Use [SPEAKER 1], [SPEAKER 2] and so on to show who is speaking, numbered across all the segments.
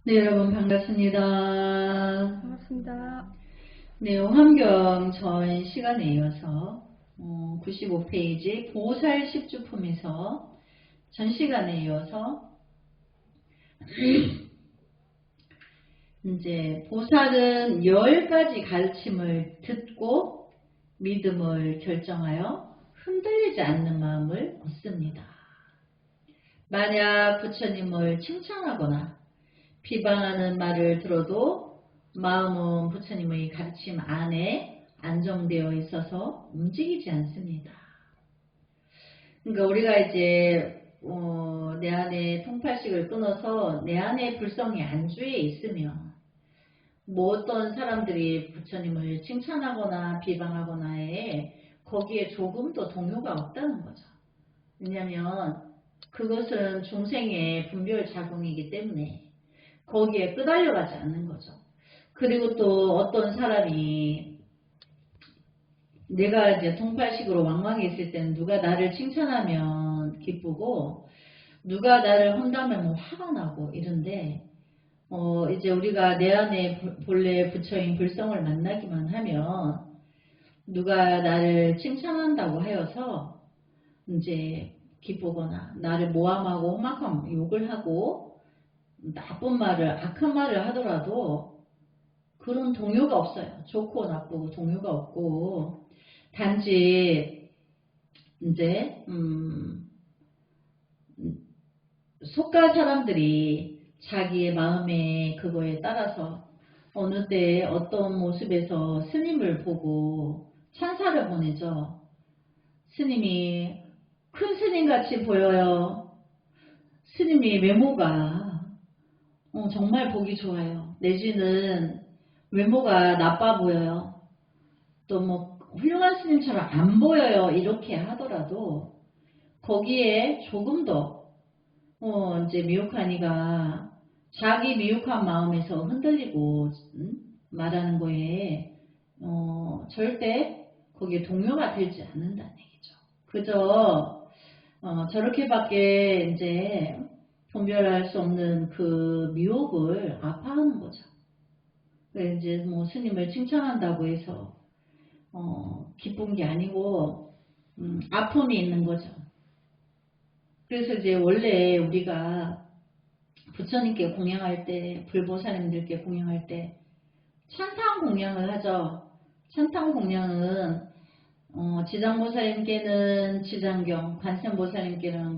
[SPEAKER 1] 네, 여러분 반갑습니다.
[SPEAKER 2] 반갑습니다.
[SPEAKER 1] 네, 환경 전 시간에 이어서 95페이지 보살 십주품에서 전 시간에 이어서 이제 보살은 10가지 가르침을 듣고 믿음을 결정하여 흔들리지 않는 마음을 얻습니다. 만약 부처님을 칭찬하거나 비방하는 말을 들어도 마음은 부처님의 가르침 안에 안정되어 있어서 움직이지 않습니다. 그러니까 우리가 이제 내 안에 통팔식을 끊어서 내 안에 불성이 안주해 있으면 뭐 어떤 사람들이 부처님을 칭찬하거나 비방하거나에 거기에 조금도 동요가 없다는 거죠. 왜냐하면 그것은 중생의 분별 작용이기 때문에 거기에 끄달려가지 않는 거죠. 그리고 또 어떤 사람이 내가 이제 통팔식으로 왕왕해 있을 때는 누가 나를 칭찬하면 기쁘고 누가 나를 헌다면 뭐 화가 나고 이런데 이제 우리가 내 안에 본래 부처인 불성을 만나기만 하면 누가 나를 칭찬한다고 하여서 이제 기쁘거나 나를 모함하고 험악한 욕을 하고 나쁜 말을 악한 말을 하더라도 그런 동요가 없어요. 좋고 나쁘고 동요가 없고 단지 이제 속가 사람들이 자기의 마음의 그거에 따라서 어느 때 어떤 모습에서 스님을 보고 찬사를 보내죠. 스님이 큰 스님같이 보여요. 스님이 외모가 정말 보기 좋아요. 내지는 외모가 나빠 보여요. 또 뭐 훌륭한 스님처럼 안 보여요. 이렇게 하더라도 거기에 조금 더 이제 미혹하니가 자기 미혹한 마음에서 흔들리고 말하는 거에 절대 거기에 동요가 되지 않는다는 얘기죠. 그저 저렇게밖에 이제 분별할 수 없는 그 미혹을 아파하는 거죠. 그래서 이제 뭐 스님을 칭찬한다고 해서 기쁜 게 아니고 아픔이 있는 거죠. 그래서 이제 원래 우리가 부처님께 공양할 때, 불보살님들께 공양할 때 찬탄 공양을 하죠. 찬탄 공양은 지장보살님께는 지장경, 관세음보살님께는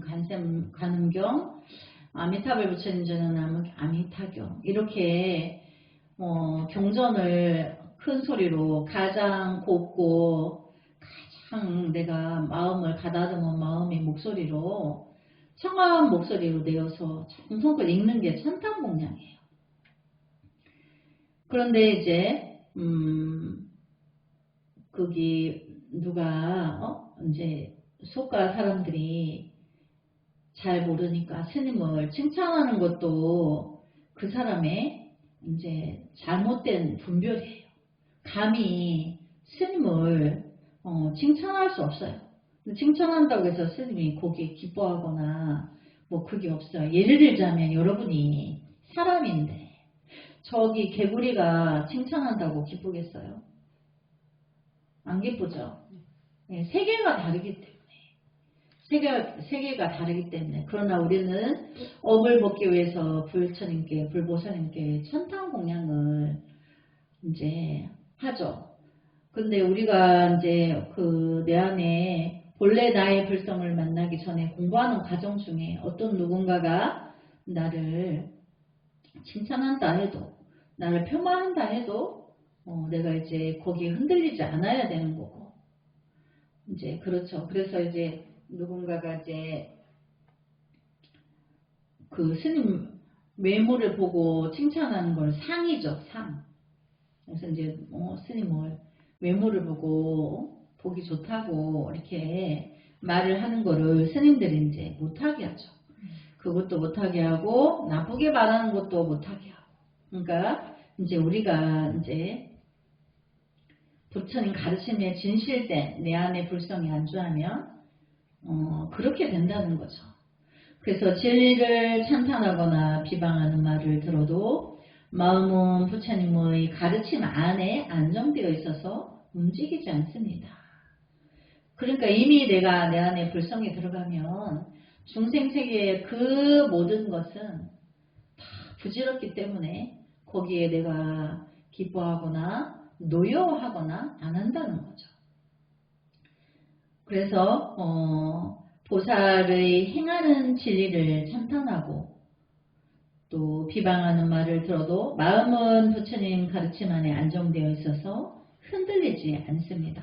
[SPEAKER 1] 관음경, 아미타불 부처님께는 아미타경 이렇게 경전을 큰 소리로 가장 곱고 가장 내가 마음을 가다듬은 마음의 목소리로 청아한 목소리로 내어서 정성껏 읽는 게 찬탄공양이에요. 그런데 이제 거기 누가 이제 속가 사람들이 잘 모르니까 스님을 칭찬하는 것도 그 사람의 이제 잘못된 분별이에요. 감히 스님을 칭찬할 수 없어요. 칭찬한다고 해서 스님이 거기에 기뻐하거나 뭐 그게 없어요. 예를 들자면 여러분이 사람인데 저기 개구리가 칭찬한다고 기쁘겠어요? 안 기쁘죠? 네, 세계가 다르기 때문에. 세계가 다르기 때문에. 그러나 우리는 업을 벗기 위해서 불처님께, 불보살님께 천탄 공양을 이제 하죠. 근데 우리가 이제 그 내 안에 본래 나의 불성을 만나기 전에 공부하는 과정 중에 어떤 누군가가 나를 칭찬한다 해도, 나를 폄하한다 해도, 내가 이제 거기에 흔들리지 않아야 되는 거고. 이제 그렇죠. 그래서 이제 누군가가 이제 그 스님 외모를 보고 칭찬하는 걸 상이죠, 상. 그래서 이제 스님을 외모를 보고 보기 좋다고 이렇게 말을 하는 거를 스님들이 이제 못하게 하죠. 그것도 못하게 하고 나쁘게 말하는 것도 못하게 하고. 그러니까 이제 우리가 이제 부처님 가르침에 진실된 내 안에 불성이 안주하면 그렇게 된다는 거죠. 그래서 진리를 찬탄하거나 비방하는 말을 들어도 마음은 부처님의 가르침 안에 안정되어 있어서 움직이지 않습니다. 그러니까 이미 내가 내 안에 불성이 들어가면 중생세계의 그 모든 것은 다 부질없기 때문에 거기에 내가 기뻐하거나 노여워하거나 안 한다는 거죠. 그래서 보살의 행하는 진리를 찬탄하고 또 비방하는 말을 들어도 마음은 부처님 가르침 안에 안정되어 있어서 흔들리지 않습니다.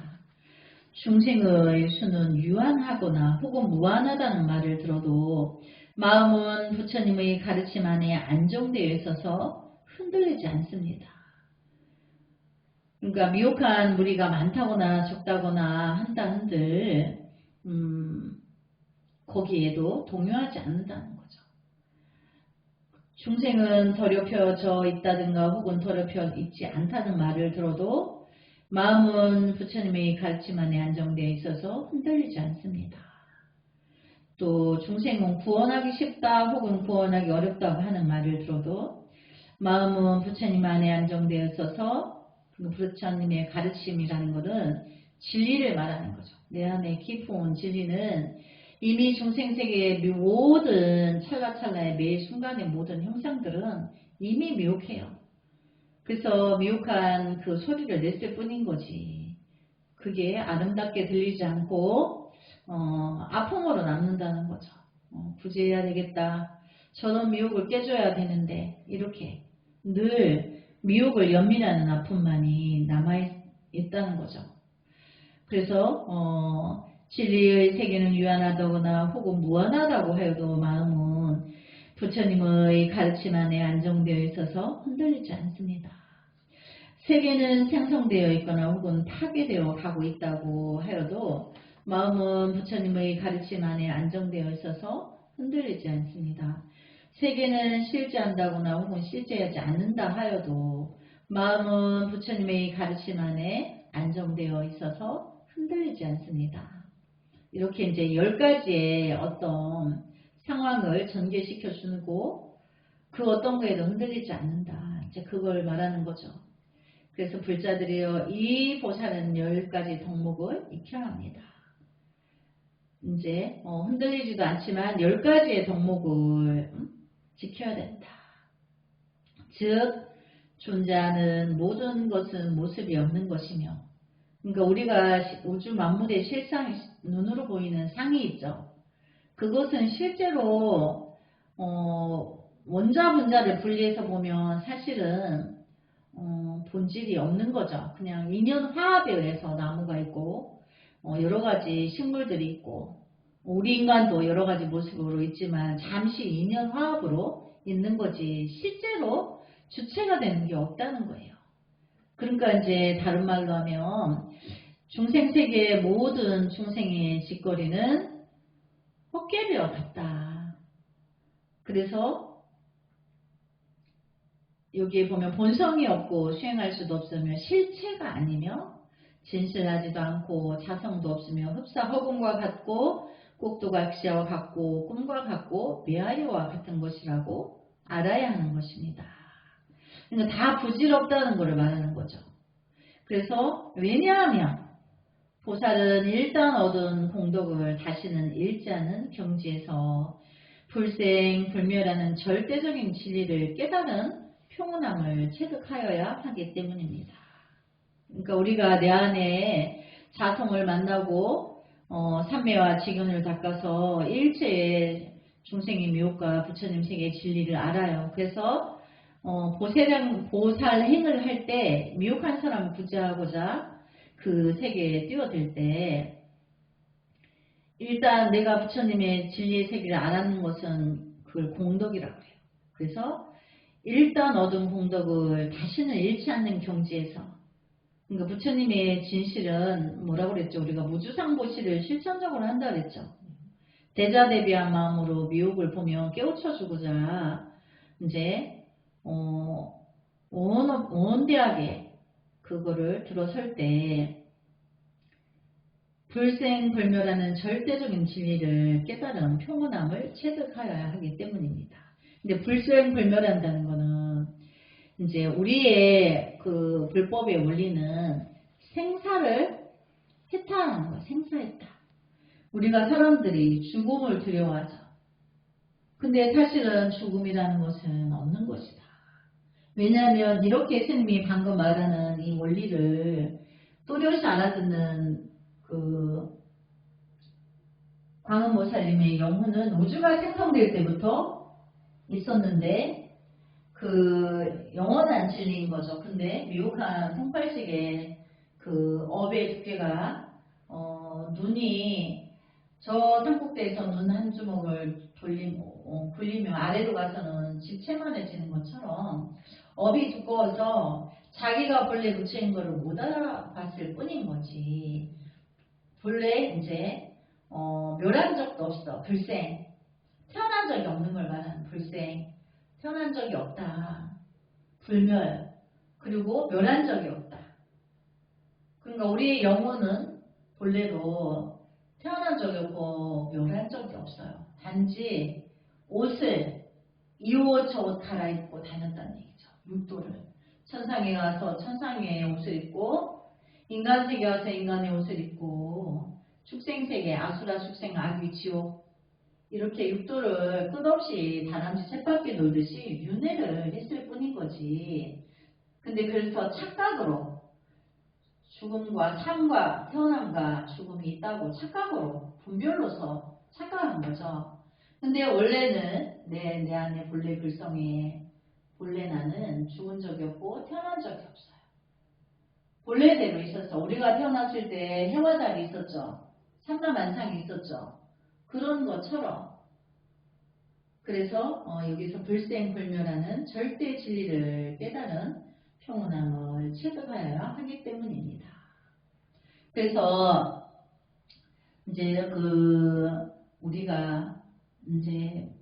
[SPEAKER 1] 중생의 수는 유한하거나 혹은 무한하다는 말을 들어도 마음은 부처님의 가르침 안에 안정되어 있어서 흔들리지 않습니다. 그러니까 미혹한 무리가 많다거나 적다거나 한다 한들 거기에도 동요하지 않는다는 거죠. 중생은 더럽혀져 있다든가 혹은 더럽혀 있지 않다는 말을 들어도 마음은 부처님의 가르침 안에 안정되어 있어서 흔들리지 않습니다. 또 중생은 구원하기 쉽다 혹은 구원하기 어렵다고 하는 말을 들어도 마음은 부처님 안에 안정되어 있어서 부처님의 가르침이라는 것은 진리를 말하는 거죠. 내 안에 깊은 진리는 이미 중생세계의 모든 찰나찰나의 매 순간의 모든 형상들은 이미 미혹해요. 그래서 미혹한 그 소리를 냈을 뿐인 거지. 그게 아름답게 들리지 않고 아픔으로 남는다는 거죠. 구제해야 되겠다. 저런 미혹을 깨줘야 되는데 이렇게 늘 미혹을 연민하는 아픔만이 남아있다는 거죠. 그래서 진리의 세계는 유한하다거나 혹은 무한하다고 하여도 마음은 부처님의 가르침 안에 안정되어 있어서 흔들리지 않습니다. 세계는 생성되어 있거나 혹은 파괴되어 가고 있다고 하여도 마음은 부처님의 가르침 안에 안정되어 있어서 흔들리지 않습니다. 세계는 실제한다거나 혹은 실제하지 않는다 하여도 마음은 부처님의 가르침 안에 안정되어 있어서 흔들리지 않습니다. 이렇게 이제 10가지의 어떤 상황을 전개시켜 주고 그 어떤 거에도 흔들리지 않는다. 이제 그걸 말하는 거죠. 그래서 불자들이요, 이 보살은 10가지 덕목을 익혀야 합니다. 이제 흔들리지도 않지만 10가지의 덕목을 지켜야 된다. 즉 존재하는 모든 것은 모습이 없는 것이며, 그러니까 우리가 우주 만물의 실상, 눈으로 보이는 상이 있죠. 그것은 실제로 원자 분자를 분리해서 보면 사실은 본질이 없는 거죠. 그냥 인연 화합에 의해서 나무가 있고 여러 가지 식물들이 있고 우리 인간도 여러 가지 모습으로 있지만 잠시 인연 화합으로 있는 거지 실제로 주체가 되는 게 없다는 거예요. 그러니까 이제 다른 말로 하면 중생세계의 모든 중생의 짓거리는 헛개비와 같다. 그래서 여기에 보면 본성이 없고 수행할 수도 없으며 실체가 아니며 진실하지도 않고 자성도 없으며 흡사 허공과 같고 꼭두각시와 같고 꿈과 같고 미아리와 같은 것이라고 알아야 하는 것입니다. 그러니까 다 부질없다는 것을 말하는 거죠. 그래서 왜냐하면 보살은 일단 얻은 공덕을 다시는 잃지 않은 경지에서 불생불멸하는 절대적인 진리를 깨달은 평온함을 체득하여야 하기 때문입니다. 그러니까 우리가 내 안에 자성을 만나고 삼매와 직연을 닦아서 일체의 중생의 미혹과 부처님 세계의 진리를 알아요. 그래서 보살 행을 할 때 미혹한 사람을 구제하고자 그 세계에 뛰어들 때 일단 내가 부처님의 진리의 세계를 알았는 것은 그걸 공덕이라고 해요. 그래서 일단 얻은 공덕을 다시는 잃지 않는 경지에서, 그러니까 부처님의 진실은 뭐라고 그랬죠? 우리가 무주상보시를 실천적으로 한다 그랬죠. 대자대비한 마음으로 미혹을 보며 깨우쳐주고자 이제 원대하게 그거를 들어설 때 불생불멸하는 절대적인 진리를 깨달은 평온함을 체득하여야 하기 때문입니다. 근데 불생불멸한다는 거는 이제 우리의 그 불법의 원리는 생사를 해탈하는 거야. 생사해탈. 우리가 사람들이 죽음을 두려워하죠. 근데 사실은 죽음이라는 것은 없는 것이다. 왜냐하면 이렇게 스님이 방금 말하는 이 원리를 또렷이 알아듣는 그 광음모살님의 영혼은 우주가 생성될 때부터 있었는데 그 영원한 진리인 거죠. 근데 미혹한 통팔식의 그 업의 두께가 눈이 저 산꼭대에서 눈 한 주먹을 굴리며 아래로 가서는 집채만해지는 것처럼 업이 두꺼워서 자기가 본래 부처인 것을 못 알아봤을 뿐인 거지. 본래 이제 멸한 적도 없어. 불생. 태어난 적이 없는 걸 말하는 불생. 태어난 적이 없다. 불멸. 그리고 멸한 적이 없다. 그러니까 우리의 영혼은 본래로 태어난 적이 없고 멸한 적이 없어요. 단지 옷을 이 옷 저 옷 갈아입고 다녔다는 얘기죠. 육도를. 천상에 가서 천상의 옷을 입고 인간세계에 와서 인간의 옷을 입고 축생세계 아수라 축생 악귀 지옥 이렇게 육도를 끝없이 다람쥐 쳇바퀴 놀듯이 윤회를 했을 뿐인 거지. 근데 그래서 착각으로 죽음과 삶과 태어남과 죽음이 있다고 착각으로 분별로서 착각한 거죠. 근데 원래는 내 안에 본래 불성에 본래 나는 죽은 적이 없고 태어난 적이 없어요. 본래대로 있었어. 우리가 태어났을 때 해와 달이 있었죠. 삼라만상이 있었죠. 그런 것처럼 그래서 여기서 불생불멸하는 절대 진리를 깨달은 평온함을 체득하여야 하기 때문입니다. 그래서 이제 우리가 이제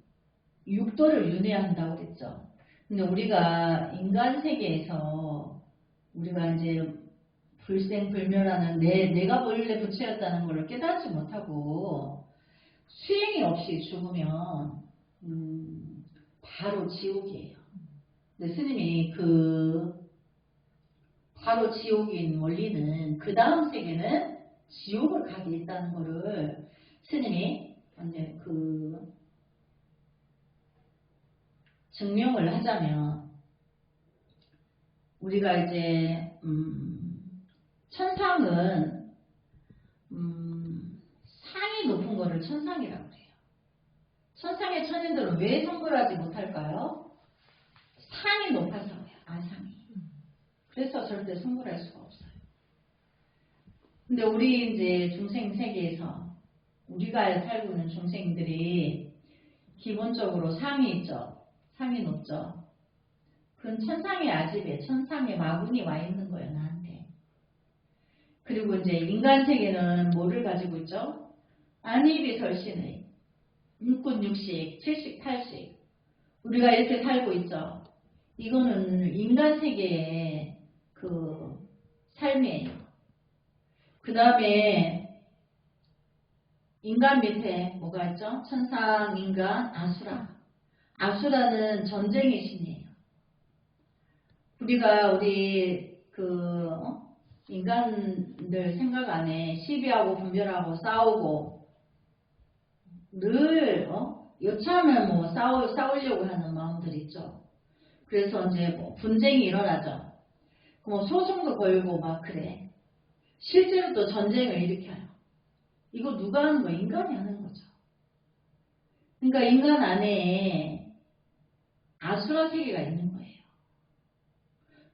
[SPEAKER 1] 육도를 윤회한다고 그랬죠. 근데 우리가 인간 세계에서 우리가 이제 불생불멸하는 내가 본래 부처였다는 것을 깨닫지 못하고 수행이 없이 죽으면 바로 지옥이에요. 근데 스님이 바로 지옥인 원리는 그 다음 세계는 지옥을 가게 있다는 것을 스님이 이제 증명을 하자면 우리가 이제 천상은 상이 높은 거를 천상이라고 해요. 천상의 천인들은 왜 성불하지 못할까요? 상이 높아서요. 아상이. 그래서 절대 성불할 수가 없어요. 근데 우리 이제 중생 세계에서 우리가 살고 있는 중생들이 기본적으로 상이 있죠. 상이 높죠. 그건 천상의 아집에 천상의 마군이 와 있는 거예요. 나한테. 그리고 이제 인간 세계는 뭐를 가지고 있죠? 안입이 설신의 육군 육식, 칠식, 팔식 우리가 이렇게 살고 있죠. 이거는 인간 세계의 그 삶이에요. 그 다음에 인간 밑에 뭐가 있죠? 천상, 인간, 아수라. 아수라는 전쟁의 신이에요. 우리 인간들 생각 안에 시비하고 분별하고 싸우고 늘 여차하면 뭐 싸우려고 하는 마음들 있죠. 그래서 이제 뭐 분쟁이 일어나죠. 뭐 소송도 걸고 막 그래. 실제로 또 전쟁을 일으켜요. 이거 누가 하는 거야? 인간이 하는 거죠. 그러니까 인간 안에 아수라 세계가 있는 거예요.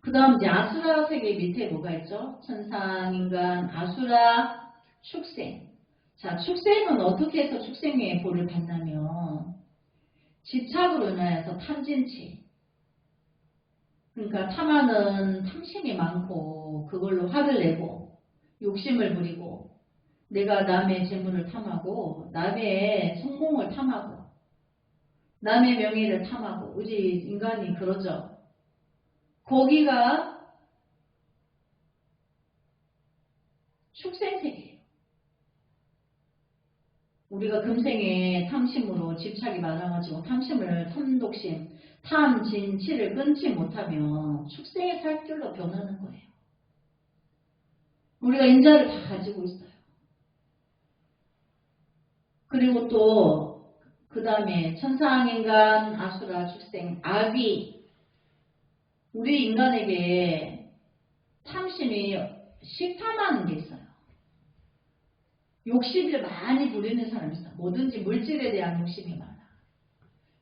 [SPEAKER 1] 그 다음 이제 아수라 세계 밑에 뭐가 있죠? 천상, 인간, 아수라, 축생. 자, 축생은 어떻게 해서 축생의 보를 받냐면 집착으로 인하여서 탐진치. 그러니까 탐하는 탐심이 많고 그걸로 화를 내고 욕심을 부리고 내가 남의 재물을 탐하고 남의 성공을 탐하고 남의 명예를 탐하고 우리 인간이 그러죠. 거기가 축생세계예요. 우리가 금생에 탐심으로 집착이 많아가지고 탐심을 탐독심, 탐, 진, 치를 끊지 못하면 축생의 살길로 변하는 거예요. 우리가 인자를 다 가지고 있어요. 그리고 또 그 다음에 천상, 인간, 아수라, 축생, 아귀. 우리 인간에게 탐심이 식탐하는 게 있어요. 욕심을 많이 부리는 사람이 있어요. 뭐든지 물질에 대한 욕심이 많아.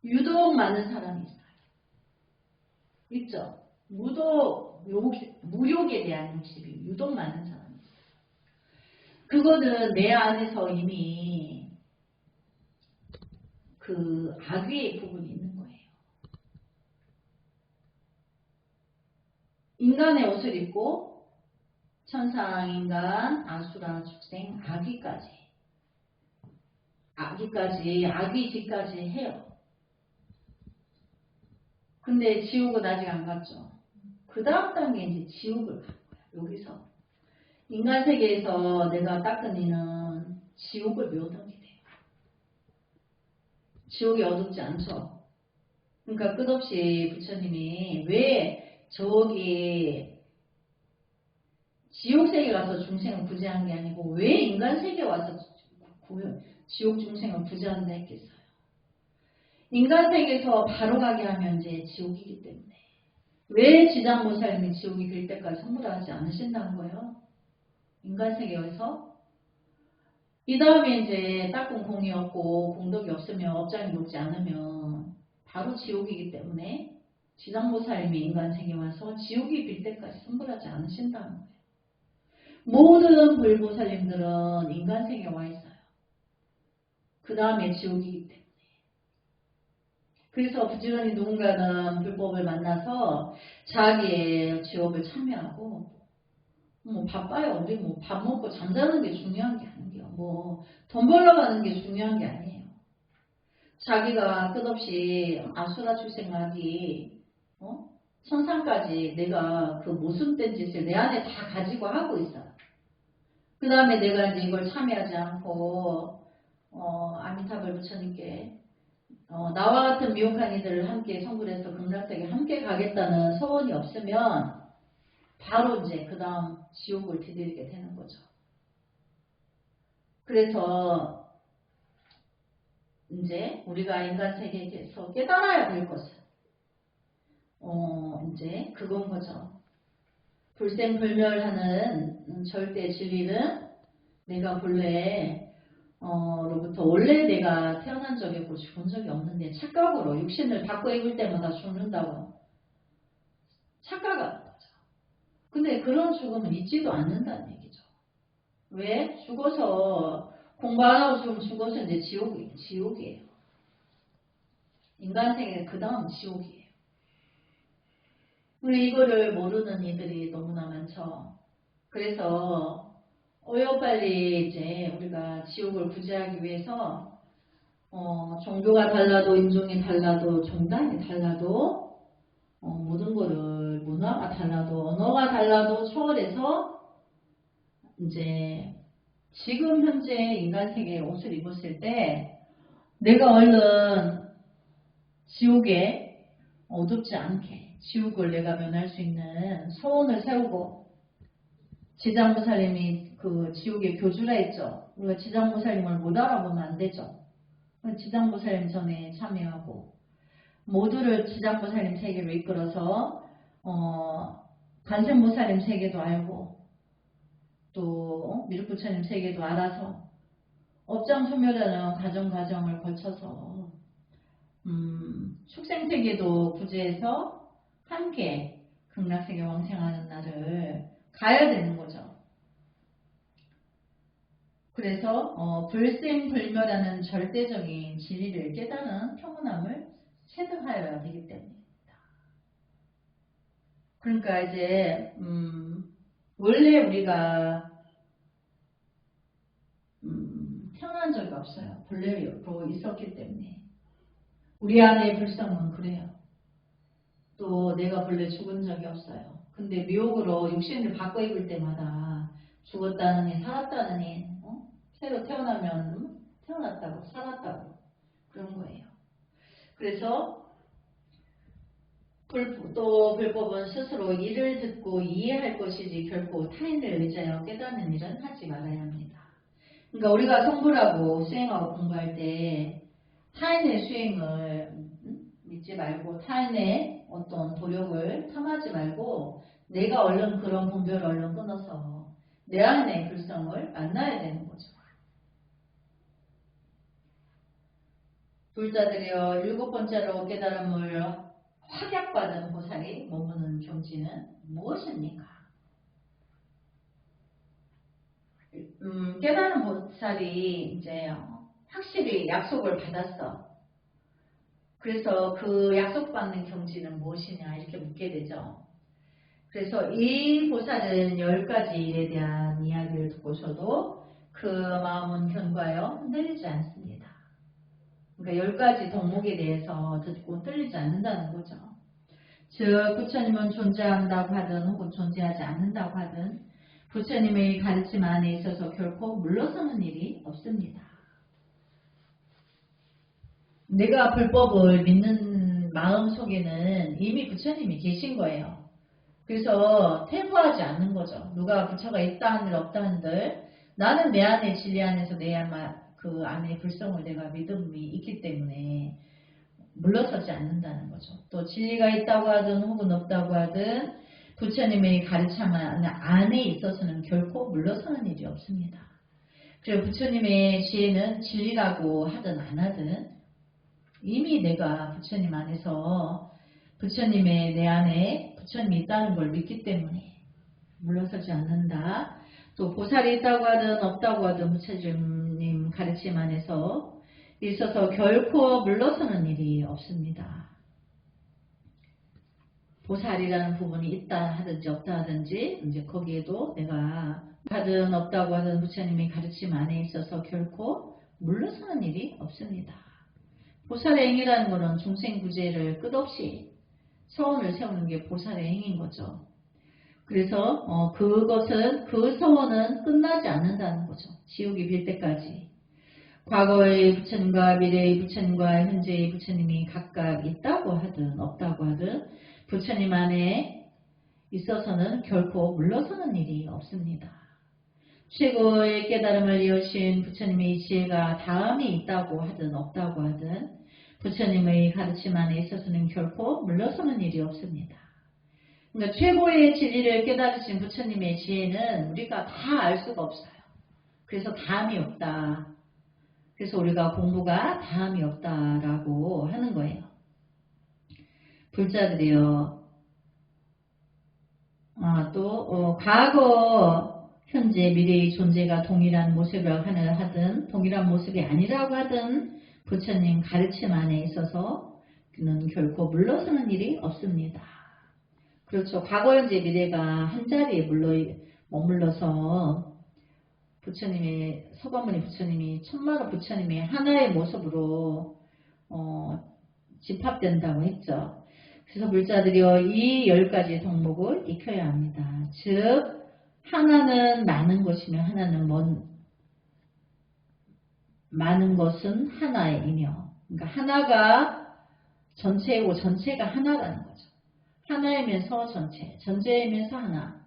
[SPEAKER 1] 유독 많은 사람이 있어요. 있죠? 무욕에 대한 욕심이 유독 많은 사람이 있어요. 그거는 내 안에서 이미 그 악의 부분이 있는 거예요. 인간의 옷을 입고 천상, 인간, 아수라, 축생, 아귀까지 해요. 근데 지옥은 아직 안 갔죠. 그 다음 단계 이제 지옥을 간 거야. 여기서 인간 세계에서 내가 닦은 이는 지옥을 못 오게 돼요. 지옥이 어둡지 않죠. 그러니까 끝없이 부처님이 왜 저기 지옥 세계 가서 중생을 구제한 게 아니고 왜 인간 세계 와서 지옥 중생을 구제한다 했겠어요. 인간 세계에서 바로 가게 하면 이제 지옥이기 때문에 왜 지장보살님이 지옥이 될 때까지 선물하지 않으신다는 거예요. 인간 세계에서 이 다음에 이제 닦은 공이 없고 공덕이 없으면 업장이 높지 않으면 바로 지옥이기 때문에 지장보살님이 인간 세계에 와서 지옥이 빌 때까지 선물하지 않으신다는 거예요. 모든 불보살님들은 인간 세계에 와 있어요. 그 다음에 지옥이기 때문에. 그래서 부지런히 누군가는 불법을 만나서 자기의 지옥을 참여하고 바빠요. 우리 밥 먹고 잠자는 게 중요한 게 아니에요. 돈 벌러 가는 게 중요한 게 아니에요. 자기가 끝없이 아수라 출생하기 천상까지 내가 그 모순된 짓을 내 안에 다 가지고 하고 있어요. 그 다음에 내가 이제 이걸 참여하지 않고 아미타불 부처님께 나와 같은 미혹한 이들을 함께 성불해서 극락세계 함께 가겠다는 소원이 없으면 바로 이제 그 다음 지옥을 디디게 되는 거죠. 그래서 이제 우리가 인간 세계에서 깨달아야 될 것은 이제 그건 거죠. 불생불멸하는 절대 진리는 내가 본래 로부터 원래 내가 태어난 적이 없고 죽은 적이 없는데 착각으로 육신을 바꿔 입을 때마다 죽는다고 착각하는 거죠. 근데 그런 죽음은 있지도 않는다는 얘기죠. 왜? 죽어서 공부 안 하고 죽어서 이제 지옥이에요. 인간 세계 그 다음 지옥이에요. 우리 이거를 모르는 이들이 너무나 많죠. 그래서 빨리 이제 우리가 지옥을 구제하기 위해서 종교가 달라도 인종이 달라도 정당이 달라도 모든 거를 문화가 달라도 언어가 달라도 초월해서 이제 지금 현재 인간 세계의 옷을 입었을 때 내가 얼른 지옥에 어둡지 않게 지옥을 내가 면할 수 있는 소원을 세우고 지장보살님이 그 지옥의 교주라 했죠. 우리가 지장보살님을 못 알아보면 안 되죠. 지장보살님 전에 참여하고 모두를 지장보살님 세계로 이끌어서 간생보살님 세계도 알고 또 미륵부처님 세계도 알아서 업장소멸하는 과정을 거쳐서 축생세계도 구제해서 함께 극락세계 왕생하는 날을 가야 되는 거죠. 그래서 불생불멸하는 절대적인 진리를 깨달은 평온함을 체득하여야 되기 때문입니다. 그러니까 이제 원래 우리가 태어난 적이 없어요. 본래로 있었기 때문에 우리 안의 불성은 그래요. 또 내가 본래 죽은 적이 없어요. 근데 미혹으로 육신을 바꿔 입을 때마다 죽었다는 일, 살았다는 일, 새로 태어나면 태어났다고 살았다고 그런 거예요. 그래서 또 불법은 스스로 이를 듣고 이해할 것이지 결코 타인을 의지하여 깨닫는 일은 하지 말아야 합니다. 그러니까 우리가 성불하고 수행하고 공부할 때 타인의 수행을 믿지 말고 타인의 어떤 도력을 탐하지 말고 내가 얼른 그런 분별을 얼른 끊어서 내 안의 불성을 만나야 되는 거죠. 불자들이여 일곱 번째로 깨달음을 확약받은 보살이 머무는 경지는 무엇입니까? 깨달은 보살이 이제 확실히 약속을 받았어. 그래서 그 약속받는 경지는 무엇이냐 이렇게 묻게 되죠. 그래서 이 보살은 10가지 일에 대한 이야기를 듣고서도 그 마음은 견고하여 흔들리지 않습니다. 그러니까 10가지 덕목에 대해서 듣고 흔들리지 않는다는 거죠. 즉 부처님은 존재한다고 하든 혹은 존재하지 않는다고 하든 부처님의 가르침 안에 있어서 결코 물러서는 일이 없습니다. 내가 불법을 믿는 마음 속에는 이미 부처님이 계신 거예요. 그래서 퇴보하지 않는 거죠. 누가 부처가 있다 한들 없다 한들 나는 내 안의 진리 안에서 그 안의 불성을 내가 믿음이 있기 때문에 물러서지 않는다는 거죠. 또 진리가 있다고 하든 혹은 없다고 하든 부처님의 가르침 안에 있어서는 결코 물러서는 일이 없습니다. 그리고 부처님의 지혜는 진리라고 하든 안 하든 이미 내가 부처님 안에서 부처님의 내 안에 부처님이 있다는 걸 믿기 때문에 물러서지 않는다. 또 보살이 있다고 하든 없다고 하든 부처님 가르침 안에서 있어서 결코 물러서는 일이 없습니다. 보살이라는 부분이 있다 하든지 없다 하든지 이제 거기에도 내가 하든 없다고 하든 부처님의 가르침 안에 있어서 결코 물러서는 일이 없습니다. 보살의 행위라는 것은 중생구제를 끝없이 서원을 세우는 게 보살의 행위인 거죠. 그래서 그 서원은 끝나지 않는다는 거죠. 지옥이 빌 때까지. 과거의 부처님과 미래의 부처님과 현재의 부처님이 각각 있다고 하든 없다고 하든 부처님 안에 있어서는 결코 물러서는 일이 없습니다. 최고의 깨달음을 이으신 부처님의 지혜가 다음이 있다고 하든 없다고 하든 부처님의 가르침 안에 있어서는 결코 물러서는 일이 없습니다. 그러니까 최고의 진리를 깨달으신 부처님의 지혜는 우리가 다 알 수가 없어요. 그래서 다음이 없다. 그래서 우리가 공부가 다음이 없다라고 하는 거예요. 불자들이요. 과거, 현재, 미래의 존재가 동일한 모습을 하든 동일한 모습이 아니라고 하든 부처님 가르침 안에 있어서 그는 결코 물러서는 일이 없습니다. 그렇죠. 과거, 현재, 미래가 한자리에 머물러서 부처님의 서가모니 부처님이 천만호 부처님의 하나의 모습으로 집합된다고 했죠. 그래서 불자들이여 이 10가지 덕목을 익혀야 합니다. 즉 하나는 많은 것이며 하나는 많은 것은 하나이며 그러니까 하나가 전체이고 전체가 하나라는 거죠. 하나이면서 전체, 전체이면서 하나.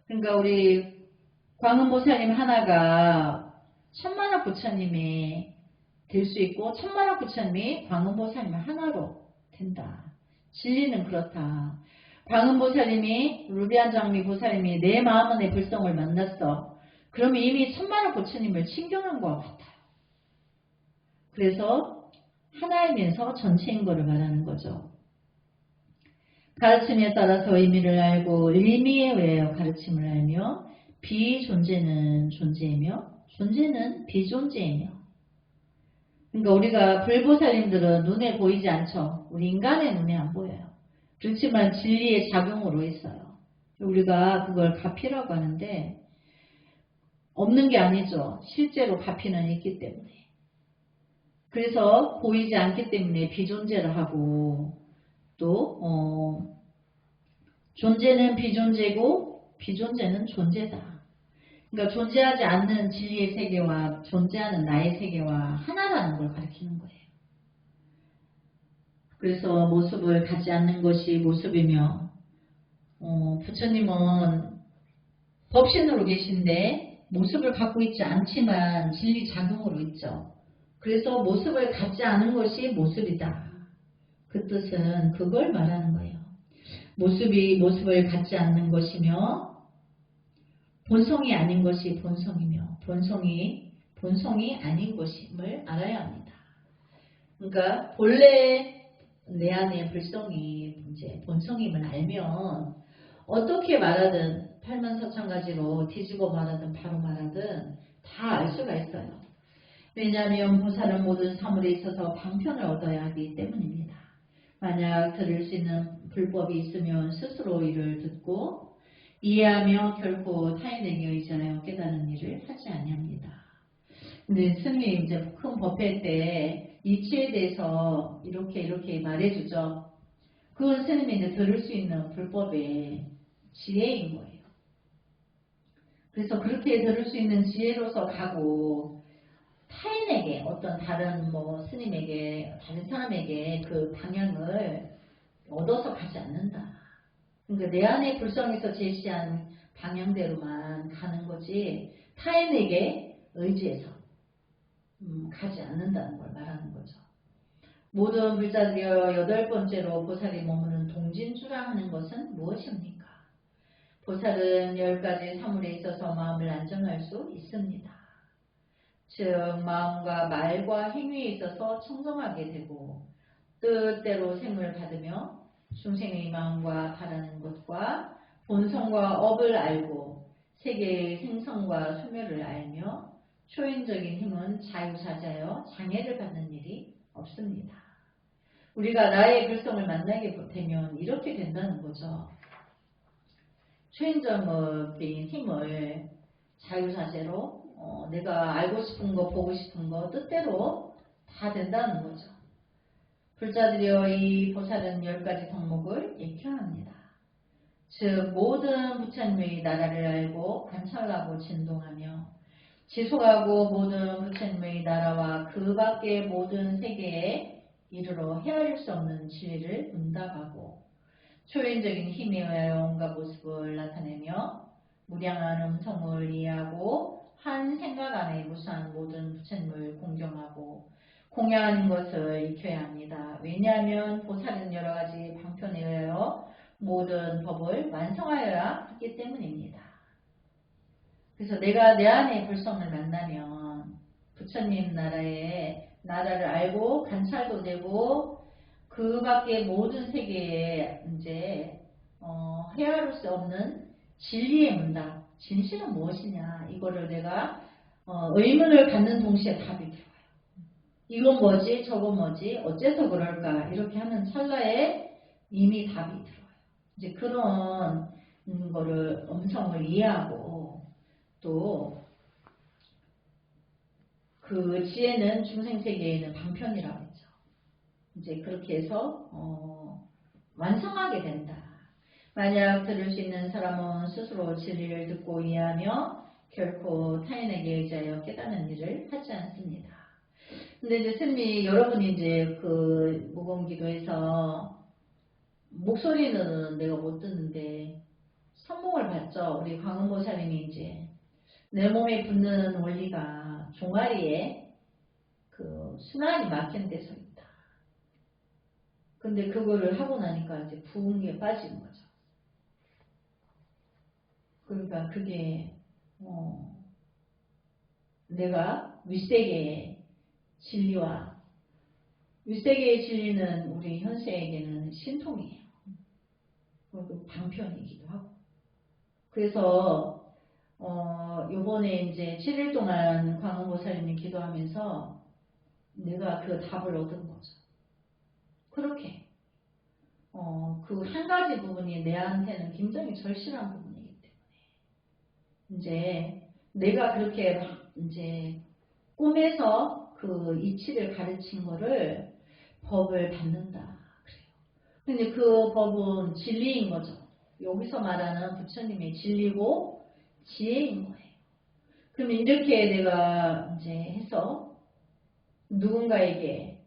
[SPEAKER 1] 그러니까 우리 광음보살님 하나가 천만학 부처님이 될 수 있고 천만학 부처님이 광음보살님 하나로 된다. 진리는 그렇다. 광음보살님이 루비안장미 보살님이 내 마음 안의 불성을 만났어. 그러면 이미 천만학 부처님을 친경한 것 같아요. 그래서 하나이면서 전체인 것을 말하는 거죠. 가르침에 따라서 의미를 알고 의미에 의하여 가르침을 알며 비존재는 존재이며 존재는 비존재이며 그러니까 우리가 불보살님들은 눈에 보이지 않죠. 우리 인간의 눈에 안 보여요. 그렇지만 진리의 작용으로 있어요. 우리가 그걸 가피라고 하는데 없는 게 아니죠. 실제로 가피는 있기 때문에. 그래서 보이지 않기 때문에 비존재를 하고 또 존재는 비존재고 비존재는 존재다. 그러니까 존재하지 않는 진리의 세계와 존재하는 나의 세계와 하나라는 걸 가리키는 거예요. 그래서 모습을 갖지 않는 것이 모습이며, 부처님은 법신으로 계신데 모습을 갖고 있지 않지만 진리 작용으로 있죠. 그래서 모습을 갖지 않은 것이 모습이다. 그 뜻은 그걸 말하는 거예요. 모습이 모습을 갖지 않는 것이며 본성이 아닌 것이 본성이며 본성이 아닌 것임을 알아야 합니다. 그러니까 본래 내 안의 불성이 이제 본성임을 알면 어떻게 말하든 팔만사천가지로 뒤집어 말하든 바로 말하든 다 알 수가 있어요. 왜냐하면 보살은 모든 사물에 있어서 방편을 얻어야 하기 때문입니다. 만약 들을 수 있는 불법이 있으면 스스로 이를 듣고 이해하며 결코 타인에게 의지하여 깨달은 일을 하지 아니합니다. 근데 스님이 이제 큰 법회 때 이치에 대해서 이렇게 말해주죠. 그건 스님이 이제 들을 수 있는 불법의 지혜인 거예요. 그래서 그렇게 들을 수 있는 지혜로서 가고 타인에게 어떤 다른 스님에게 다른 사람에게 그 방향을 얻어서 가지 않는다. 그러니까 내 안의 불성에서 제시한 방향대로만 가는 거지 타인에게 의지해서 가지 않는다는 걸 말하는 거죠. 모든 불자들이여 여덟 번째로 보살이 머무는 동진주라 하는 것은 무엇입니까? 보살은 10가지 사물에 있어서 마음을 안정할 수 있습니다. 즉 마음과 말과 행위에 있어서 청정하게 되고 뜻대로 생을 받으며 중생의 마음과 바라는 것과 본성과 업을 알고 세계의 생성과 소멸을 알며 초인적인 힘은 자유사자여 장애를 받는 일이 없습니다. 우리가 나의 불성을 만나게 되면 이렇게 된다는 거죠. 초인적인 힘을 자유사제로 내가 알고 싶은 거 보고 싶은 거 뜻대로 다 된다는 거죠. 불자들이여 이 보살은 10가지 덕목을 익혀합니다. 즉 모든 부처님의 나라를 알고 관찰하고 진동하며 지속하고 모든 부처님의 나라와 그 밖의 모든 세계에 이르러 헤아릴 수 없는 진리를 응답하고 초인적인 힘에 의하여 온갖 모습을 나타내며 무량한 음성을 이해하고 한 생각 안에 무수한 모든 부처님을 공경하고 공양하는 것을 익혀야 합니다. 왜냐하면 보살은 여러가지 방편에 의하여 모든 법을 완성하여야 하기 때문입니다. 그래서 내가 내 안의 불성을 만나면 부처님 나라를 알고 관찰도 되고 그 밖의 모든 세계에 이제 헤아릴 수 없는 진리의 문답, 진실은 무엇이냐 이거를 내가 의문을 갖는 동시에 답이 들어와요. 이건 뭐지 저건 뭐지 어째서 그럴까 이렇게 하는 찰나에 이미 답이 들어와요. 이제 그런 거를 음성을 이해하고 또 그 지혜는 중생세계에는 방편이라고 했죠. 이제 그렇게 해서 완성하게 된다. 만약 들을 수 있는 사람은 스스로 진리를 듣고 이해하며 결코 타인에게 의지하여 깨닫는 일을 하지 않습니다. 근데 이제 스님이 여러분이 이제 그 무공기도에서 목소리는 내가 못 듣는데 선몽을 봤죠. 우리 광음보살님이 이제 내 몸에 붙는 원리가 종아리에 그 순환이 막힌 데서 있다. 근데 그거를 하고 나니까 이제 부은 게 빠진 거죠. 그러니까 그게 내가 윗세계의 진리와 윗세계의 진리는 우리 현세에게는 신통이에요. 그리고 방편이기도 하고. 그래서 요번에 이제 7일 동안 광음보살님이 기도하면서 내가 그 답을 얻은 거죠. 그렇게 그 한 가지 부분이 내한테는 굉장히 절실한 부분이기 때문에 이제 내가 그렇게 이제 꿈에서 그 이치를 가르친 거를 법을 받는다 그래요. 근데 그 법은 진리인 거죠. 여기서 말하는 부처님의 진리고 지혜인 거예요. 그러면 이렇게 내가 이제 해서 누군가에게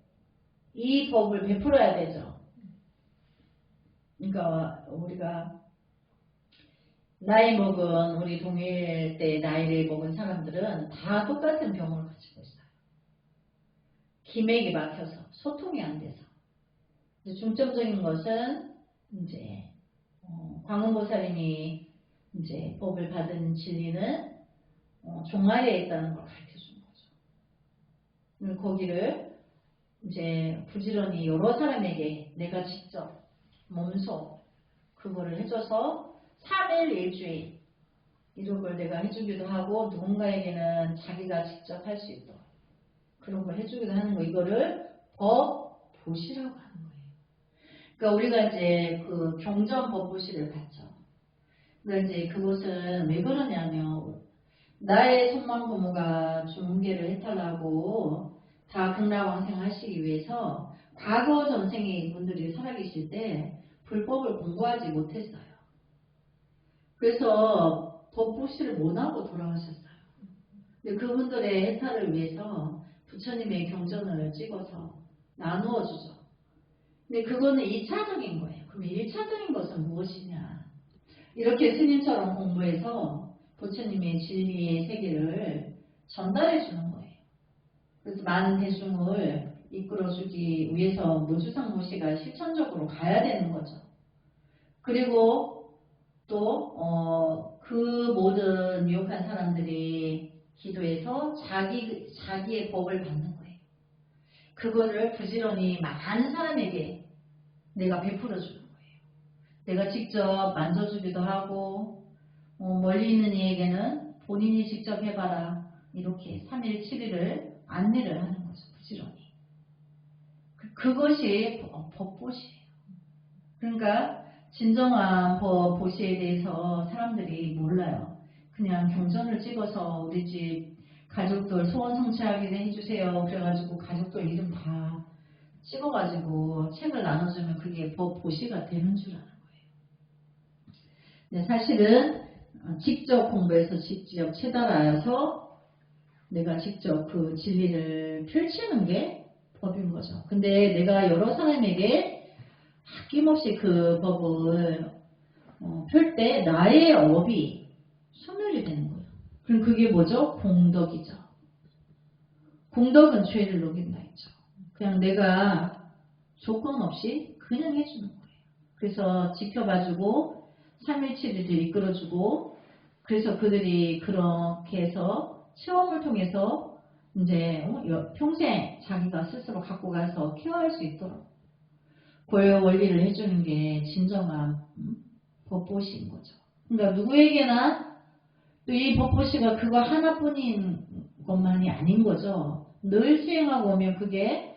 [SPEAKER 1] 이 법을 베풀어야 되죠. 그러니까 우리가 나이 먹은 우리 동일 때 나이를 먹은 사람들은 다 똑같은 병을 가지고 있어요. 기맥이 막혀서 소통이 안 돼서. 중점적인 것은 이제 광음보살님이 이제 법을 받은 진리는 종아리에 있다는 걸 가르쳐 주는 거죠. 거기를 이제 부지런히 여러 사람에게 내가 직접 몸소 그거를 해줘서 3일 일주일 이런 걸 내가 해주기도 하고 누군가에게는 자기가 직접 할 수 있도록 그런 걸 해주기도 하는 거 이거를 법보시라고 하는 거예요. 그러니까 우리가 이제 그 경전 법보시를 봤죠. 그러니까 이제 그것은 왜 그러냐면 나의 손만 부모가 중계를 해탈하고 다 극락왕생 하시기 위해서 과거 전생의 분들이 살아계실 때 불법을 공부하지 못했어요. 그래서 법보시를 못하고 돌아가셨어요. 근데 그분들의 해탈을 위해서 부처님의 경전을 찍어서 나누어 주죠. 근데 그거는 2차적인 거예요. 그럼 1차적인 것은 무엇이냐? 이렇게 스님처럼 공부해서 부처님의 진리의 세계를 전달해 주는 거예요. 그래서 많은 대중을 이끌어주기 위해서 무주상무시가 실천적으로 가야 되는 거죠. 그리고 또 그 모든 유혹한 사람들이 기도해서 자기의 법을 받는 거예요. 그거를 부지런히 많은 사람에게 내가 베풀어 주는 거예요. 내가 직접 만져주기도 하고 멀리 있는 이에게는 본인이 직접 해봐라. 이렇게 3일 7일을 안내를 하는 거죠. 부지런히. 그것이 법보시예요. 그러니까 진정한 법보시에 대해서 사람들이 몰라요. 그냥 경전을 찍어서 우리 집 가족들 소원 성취하게 해주세요. 그래가지고 가족들 이름 다 찍어가지고 책을 나눠주면 그게 법보시가 되는 줄 아는 거예요. 근데 사실은 직접 공부해서 직접 체달아서 내가 직접 그 진리를 펼치는 게 법인 거죠. 근데 내가 여러 사람에게 아낌없이 그 법을 펼 때 나의 업이 소멸이 되는 거예요. 그럼 그게 뭐죠? 공덕이죠. 공덕은 죄를 녹인다 했죠. 그냥 내가 조건 없이 그냥 해주는 거예요. 그래서 지켜봐주고 3일 7일을 이끌어주고 그래서 그들이 그렇게 해서 체험을 통해서 이제 평생 자기가 스스로 갖고 가서 케어할 수 있도록 그 원리를 해주는 게 진정한 법보시인 거죠. 그러니까 누구에게나 또 이 법보시가 그거 하나뿐인 것만이 아닌 거죠. 늘 수행하고 오면 그게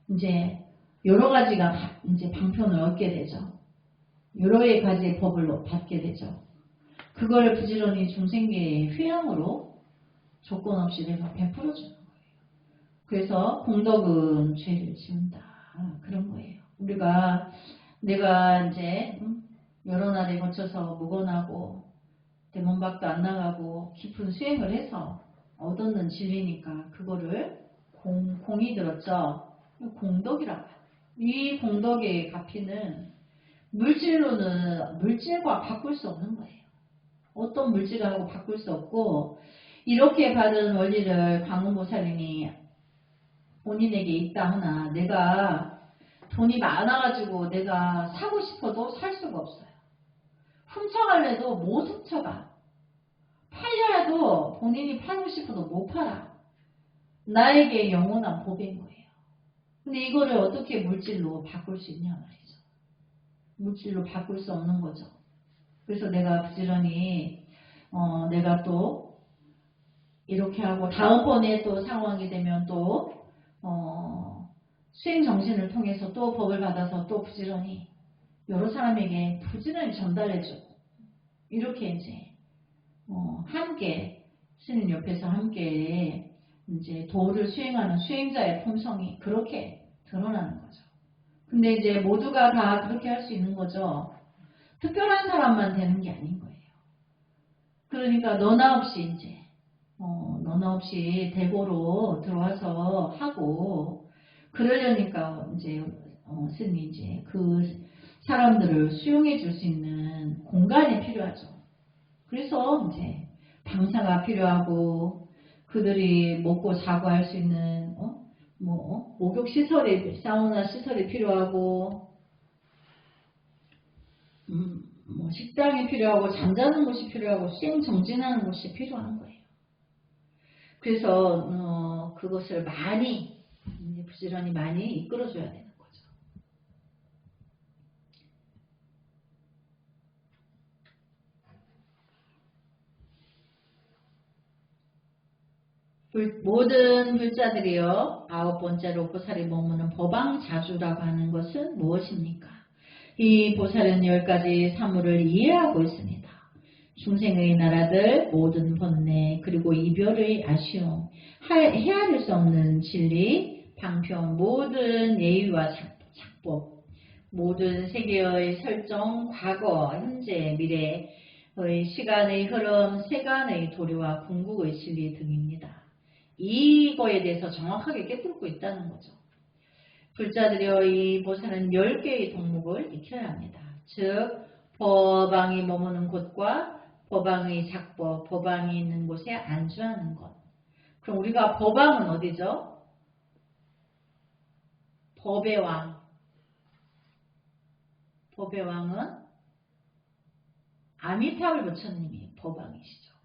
[SPEAKER 1] 이제 여러 가지가 이제 방편을 얻게 되죠. 여러 가지의 법을 받게 되죠. 그걸 부지런히 중생계의 회양으로 조건 없이 내가 베풀어 주는 거예요. 그래서 공덕은 죄를 지운다. 그런 거예요. 내가 이제 여러 날에 거쳐서 묵어나고 대문 밖도 안 나가고 깊은 수행을 해서 얻었는 진리니까 그거를 공이 들었죠. 공덕이라고 해요. 이 공덕의 값이는 물질과 바꿀 수 없는 거예요. 어떤 물질하고 바꿀 수 없고 이렇게 받은 원리를 광음보살님이 본인에게 있다 하나 내가 돈이 많아가지고 내가 사고 싶어도 살 수가 없어요. 훔쳐갈래도 못 훔쳐가. 팔려야도 본인이 팔고 싶어도 못 팔아. 나에게 영원한 법인 거예요. 근데 이거를 어떻게 물질로 바꿀 수 있냐 말이죠. 물질로 바꿀 수 없는 거죠. 그래서 내가 부지런히 내가 또 이렇게 하고 다음번에 또 상황이 되면 또 수행 정신을 통해서 또 법을 받아서 또 부지런히 여러 사람에게 부지런히 전달해주고 이렇게 이제 함께 스님 옆에서 함께 이제 도를 수행하는 수행자의 품성이 그렇게 드러나는 거죠. 근데 이제 모두가 다 그렇게 할 수 있는 거죠. 특별한 사람만 되는 게 아닌 거예요. 그러니까 너나 없이 이제 너나 없이 대고로 들어와서 하고 그러려니까 이제 스님이 이제 그 사람들을 수용해 줄 수 있는 공간이 필요하죠. 그래서 이제 방사가 필요하고 그들이 먹고 자고 할 수 있는 목욕 시설이 사우나 시설이 필요하고 뭐 식당이 필요하고 잠자는 곳이 필요하고 수행 정진하는 곳이 필요한 거예요. 그래서 그것을 많이 부지런히 많이 이끌어줘야 되는 거죠. 모든 불자들이여 9번째로 보살이 머무는 법왕자주라고 하는 것은 무엇입니까? 이 보살은 10가지 사물을 이해하고 있습니다. 중생의 나라들, 모든 번뇌, 그리고 이별의 아쉬움, 헤아릴 수 없는 진리, 방편, 모든 예의와 작법, 모든 세계의 설정, 과거, 현재, 미래의 시간의 흐름, 세간의 도리와 궁극의 진리 등입니다. 이거에 대해서 정확하게 깨닫고 있다는 거죠. 불자들여 이 보살은 10개의 덕목을 익혀야 합니다. 즉 법왕이 머무는 곳과 법왕의 작법, 법왕이 있는 곳에 안주하는 것. 그럼 우리가 법왕은 어디죠? 법의 왕. 법의 왕은 아미타불 부처님이 법왕이시죠.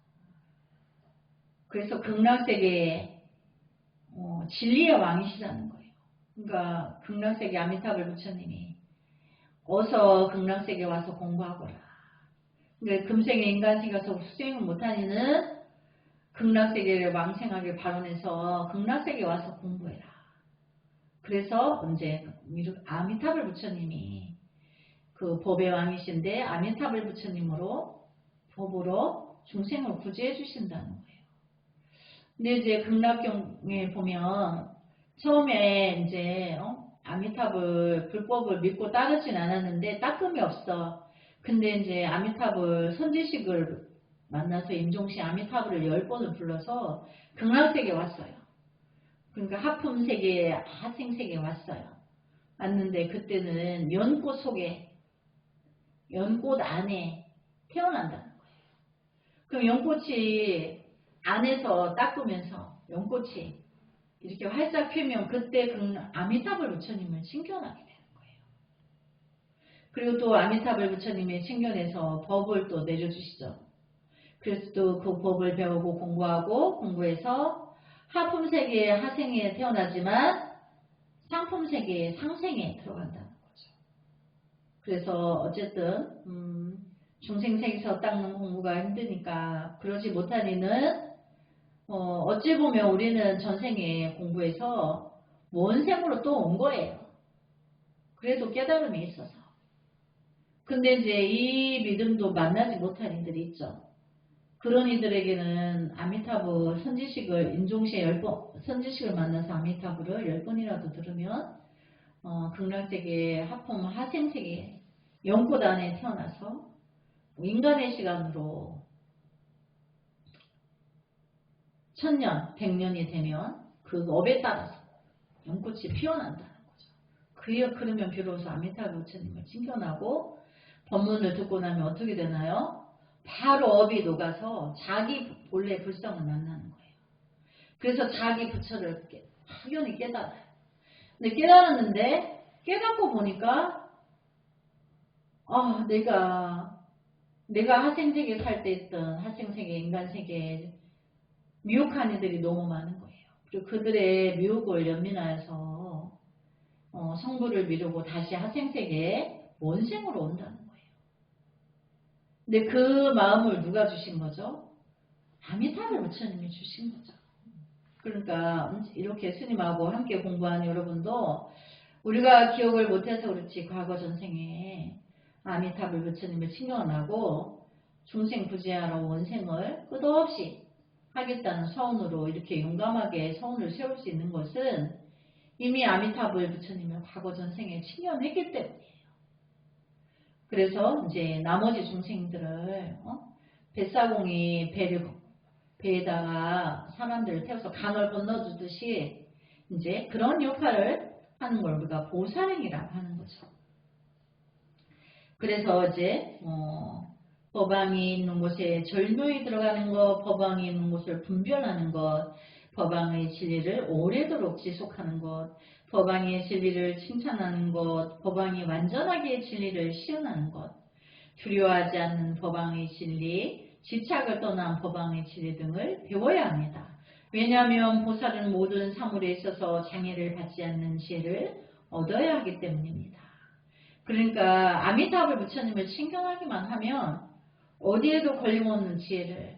[SPEAKER 1] 그래서 극락세계의 진리의 왕이시라는 거예요. 그러니까 극락세계 아미타불 부처님이 어서 극락세계 와서 공부하거라. 그러니까 금생에 인간세계 와서 수행을 못하니는 극락세계를 왕생하길 발언해서 극락세계 와서 공부해라. 그래서 이제 아미타불 부처님이 그 법의 왕이신데 아미타불 부처님으로 법으로 중생을 구제해 주신다는 거예요. 근데 이제 극락경에 보면 처음에 이제 아미타불 불법을 믿고 따르진 않았는데 따끔이 없어. 근데 이제 아미타불 선지식을 만나서 임종시 아미타불을 10번을 불러서 극락세계에 왔어요. 그러니까 하품세계, 하생세계에 왔어요. 왔는데 그때는 연꽃 속에 연꽃 안에 태어난다는 거예요. 그럼 연꽃이 안에서 닦으면서 연꽃이 이렇게 활짝 피면 그때 그 아미타불 부처님을 칭견하게 되는 거예요. 그리고 또 아미타불 부처님의 칭견에서 법을 또 내려주시죠. 그래서 또 그 법을 배우고 공부해서 하품세계의 하생에 태어나지만 상품세계의 상생에 들어간다는 거죠. 그래서 어쨌든 중생세계에서 닦는 공부가 힘드니까 그러지 못한 이는 어찌 보면 우리는 전생에 공부해서 원생으로 또 온 거예요. 그래도 깨달음이 있어서. 근데 이제 이 믿음도 만나지 못한 이들이 있죠. 그런 이들에게는 아미타불 선지식을 인종시에 10번 선지식을 만나서 아미타불을 10번이라도 들으면 극락세계 하품 하생세계 연꽃 안에 태어나서 인간의 시간으로 1000년, 100년이 되면 그 업에 따라서 연꽃이 피어난다는 거죠. 그러면 비로소 아미타불 부처님을 칭견하고 법문을 듣고 나면 어떻게 되나요? 바로 업이 녹아서 자기 본래 불성을 만나는 거예요. 그래서 자기 부처를 확연히 깨달아요. 근데 깨달았는데 깨닫고 보니까 내가 하생세계 살 때 있던 하생세계, 인간세계 미혹한 이들이 너무 많은 거예요. 그리고 그들의 미혹을 연민하여서 성부를 미루고 다시 하생세계에 원생으로 온다는 거예요. 근데 그 마음을 누가 주신 거죠? 아미타불 부처님이 주신 거죠. 그러니까 이렇게 스님하고 함께 공부한 여러분도 우리가 기억을 못해서 그렇지 과거 전생에 아미타불 부처님을 칭견하고 중생 구제하러 원생을 끝없이 하겠다는 서운으로 이렇게 용감하게 서운을 세울 수 있는 것은 이미 아미타불 부처님을 과거 전생에 칭견했기 때문이에요. 그래서 이제 나머지 중생들을 뱃사공이 배에다가 사람들을 태워서 강을 건너주듯이 이제 그런 역할을 하는 걸 우리가 보살행이라고 하는 거죠. 그래서 이제 법왕이 있는 곳에 절묘히 들어가는 것, 법왕이 있는 곳을 분별하는 것, 법왕의 진리를 오래도록 지속하는 것, 법왕의 진리를 칭찬하는 것, 법왕이 완전하게 진리를 시연하는 것, 두려워하지 않는 법왕의 진리, 집착을 떠난 법왕의 진리 등을 배워야 합니다. 왜냐하면 보살은 모든 사물에 있어서 장애를 받지 않는 지혜를 얻어야 하기 때문입니다. 그러니까 아미타불 부처님을 친견하기만 하면 어디에도 걸림없는 지혜를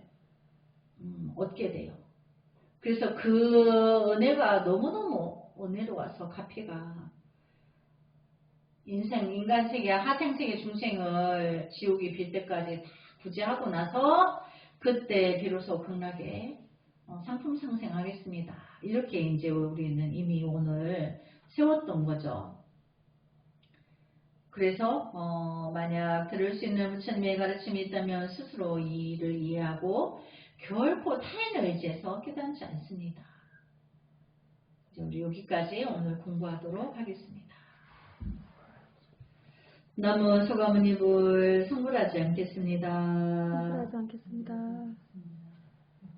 [SPEAKER 1] 얻게 돼요. 그래서 그 은혜가 너무너무 은혜로워서 가피가 인간 세계, 하생 세계 중생을 지옥이 빌 때까지 다 구제하고 나서 그때 비로소 극락에 상품 상생하겠습니다. 이렇게 이제 우리는 이미 오늘 세웠던 거죠. 그래서 만약 들을 수 있는 부처님의 가르침이 있다면 스스로 이 일을 이해하고 결코 타인을 의지해서 깨닫지 않습니다. 이제 우리 여기까지 오늘 공부하도록 하겠습니다. 나무 소가모니불 성불하지 않겠습니다.
[SPEAKER 2] 성불하지 않겠습니다.